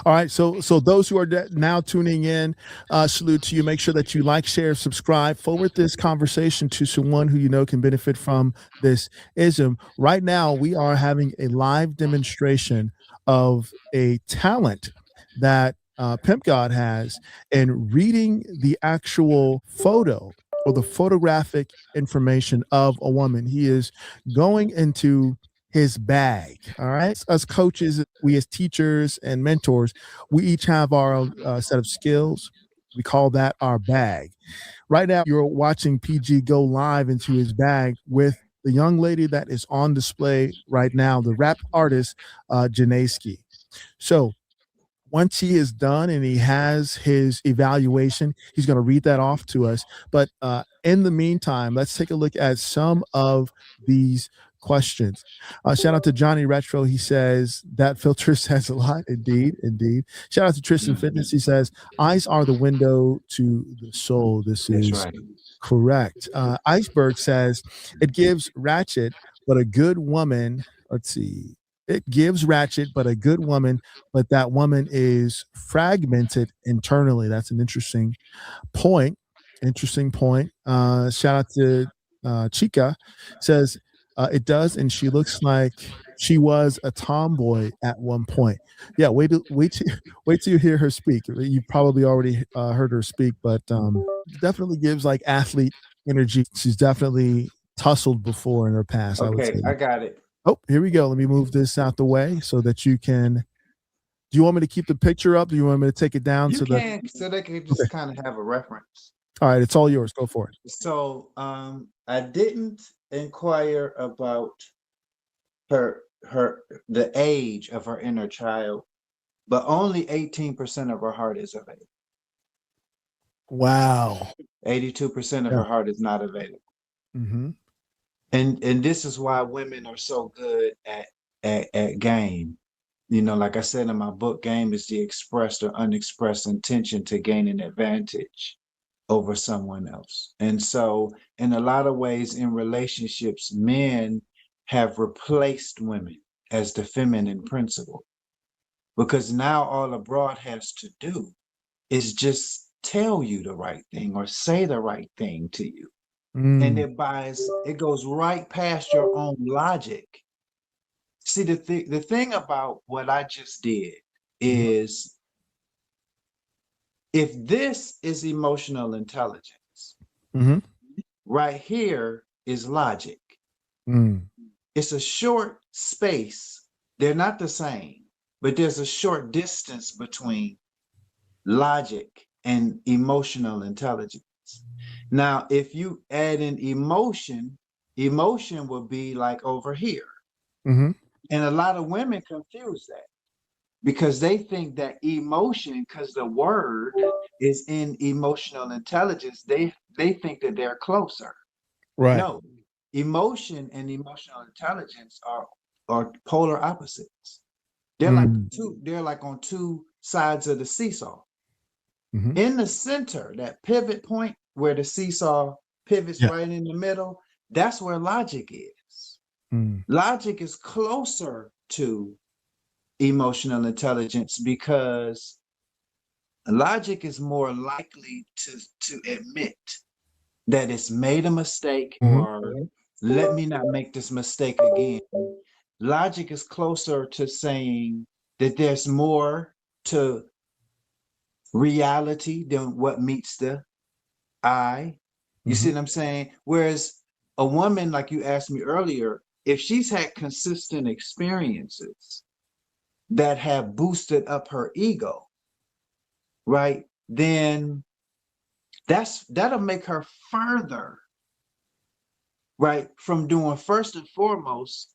All right, so those who are now tuning in, salute to you. Make sure that you like, share, subscribe, forward this conversation to someone who you know can benefit from this ism. Right now, we are having a live demonstration of a talent that Pimp God has in reading the actual photo or the photographic information of a woman. He is going into his bag. All right. As coaches, we as teachers and mentors, we each have our set of skills. We call that our bag. Right now, you're watching PG go live into his bag with the young lady that is on display right now, the rap artist, Janaeski. So once he is done and he has his evaluation, he's going to read that off to us. But in the meantime, let's take a look at some of these questions. Shout out to Johnny Retro. He says that filter says a lot. Indeed, indeed. Shout out to Tristan Fitness. He says eyes are the window to the soul. This is correct. Iceberg says it gives Ratchet, but a good woman. Let's see. It gives Ratchet, but a good woman, but that woman is fragmented internally. That's an interesting point. Interesting point. Shout out to Chica. Says it does, and she looks like she was a tomboy at one point. Yeah, wait till you hear her speak. You probably already heard her speak, but definitely gives like athlete energy. She's definitely tussled before in her past. I would say. I got it. Oh, here we go. Let me move this out the way so that you can. Do you want me to keep the picture up? Do you want me to take it down so they can just kind of have a reference. All right, it's all yours. Go for it. So I didn't inquire about the age of her inner child, but only 18% of her heart is available. Wow. 82% of her heart is not available. Mm-hmm. And this is why women are so good at game. You know, like I said in my book, game is the expressed or unexpressed intention to gain an advantage over someone else. And so in a lot of ways in relationships, men have replaced women as the feminine principle, because now all a broad has to do is just tell you the right thing or say the right thing to you. And it goes right past your own logic. See, the thing about what I just did is, if this is emotional intelligence, right here is logic. It's a short space. They're not the same, but there's a short distance between logic and emotional intelligence. Now, if you add in emotion will be like over here. And a lot of women confuse that because they think that emotion, because the word is in emotional intelligence, they think that they're closer. Right. No, emotion and emotional intelligence are polar opposites. They're like on two sides of the seesaw. In the center, that pivot point where the seesaw pivots right in the middle, that's where logic is. Logic is closer to emotional intelligence because logic is more likely to admit that it's made a mistake or let me not make this mistake again. Logic is closer to saying that there's more to reality than what meets the eye. You see what I'm saying? Whereas a woman, like you asked me earlier, if she's had consistent experiences that have boosted up her ego, right, then that'll make her further, right, from doing first and foremost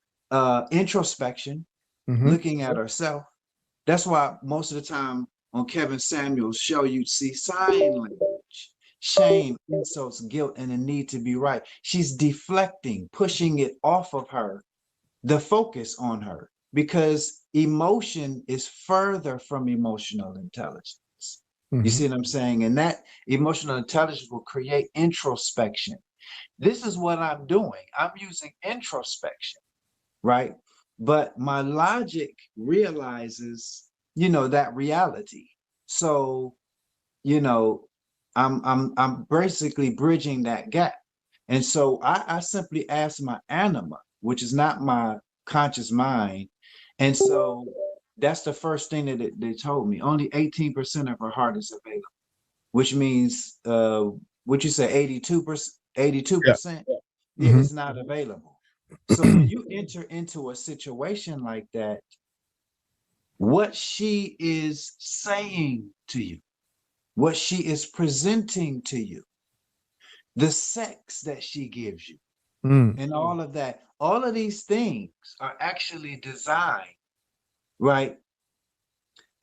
introspection, looking at herself. That's why most of the time on Kevin Samuel's show, you'd see sign language, shame, insults, guilt, and a need to be right. She's deflecting, pushing it off of her, the focus on her, because emotion is further from emotional intelligence. You see what I'm saying? And that emotional intelligence will create introspection. This is what I'm doing. I'm using introspection, right? But my logic realizes that reality. So, I'm basically bridging that gap. And so I simply ask my anima, which is not my conscious mind. And so that's the first thing that they told me. Only 18% of her heart is available, which means what you say, 82%, 82%, Yeah. is not available. So when you enter into a situation like that, what she is saying to you, what she is presenting to you, the sex that she gives you, and all of that, all of these things are actually designed, right,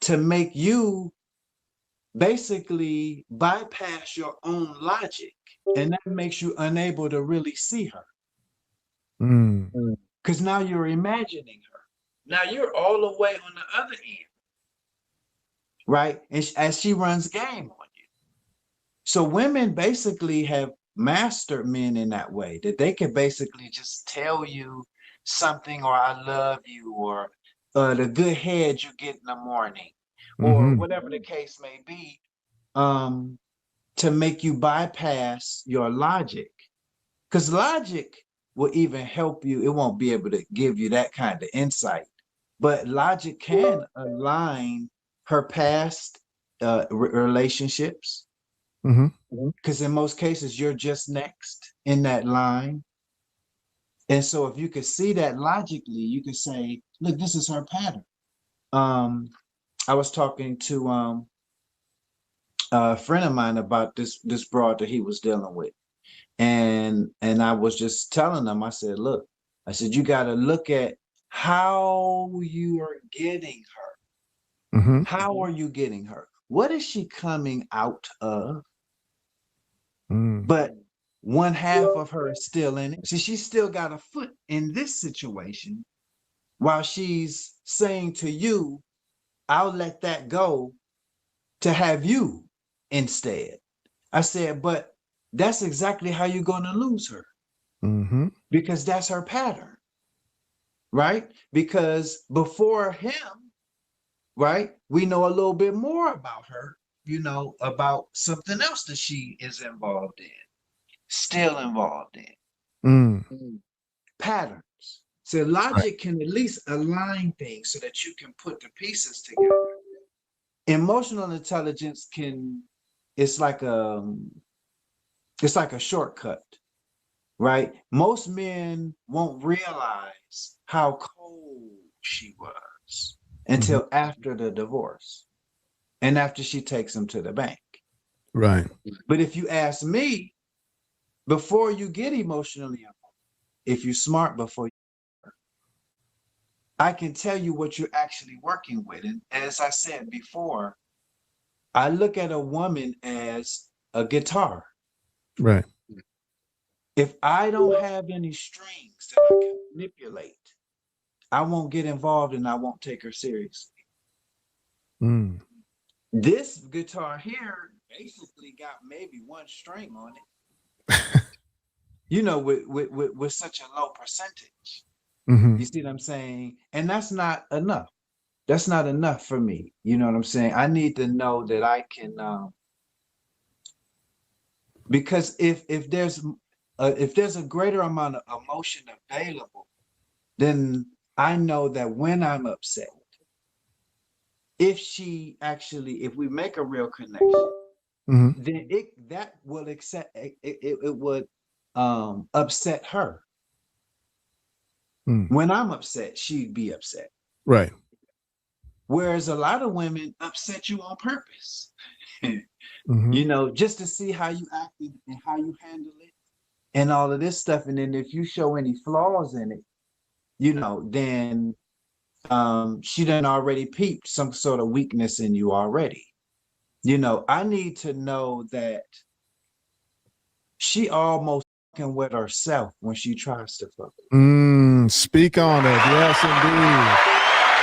to make you basically bypass your own logic. And that makes you unable to really see her. Because now you're imagining her. Now you're all the way on the other end, right? And as she runs game on you. So women basically have mastered men in that way, that they can basically just tell you something, or I love you, or the good head you get in the morning, or whatever the case may be, to make you bypass your logic. Because logic will even help you. It won't be able to give you that kind of insight, but logic can align her past relationships. Because in most cases, you're just next in that line. And so if you could see that logically, you could say, look, this is her pattern. I was talking to a friend of mine about this broad that he was dealing with. And I was just telling them, I said, look, I said, you got to look at how you are getting her. How are you getting her? What is she coming out of? But one half of her is still in it. So she's still got a foot in this situation while she's saying to you, I'll let that go to have you instead. I said, but that's exactly how you're going to lose her. Because that's her pattern, right? Because before him, right, we know a little bit more about her, about something else that she is involved in, still involved in. Patterns. So logic can at least align things so that you can put the pieces together. Emotional intelligence it's like a shortcut. Right? Most men won't realize how cold she was until after the divorce and after she takes him to the bank. Right. But if you ask me, before you get emotionally involved, if you're smart before I can tell you what you're actually working with. And as I said before, I look at a woman as a guitar. Right. If I don't have any strings that I can manipulate, I won't get involved and I won't take her seriously. This guitar here basically got maybe one string on it, with such a low percentage. You see what I'm saying? And that's not enough. That's not enough for me. You know what I'm saying? I need to know that I can, because if there's a greater amount of emotion available, then I know that when I'm upset, if we make a real connection, then that will it would upset her. When I'm upset, she'd be upset. Right. Whereas a lot of women upset you on purpose, just to see how you act and how you handle it and all of this stuff. And then if you show any flaws in it, then she done already peeped some sort of weakness in you already. I need to know that she almost fucking with herself when she tries to fuck. Speak on it. Yes, indeed.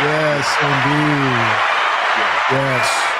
Yes, indeed. Yes.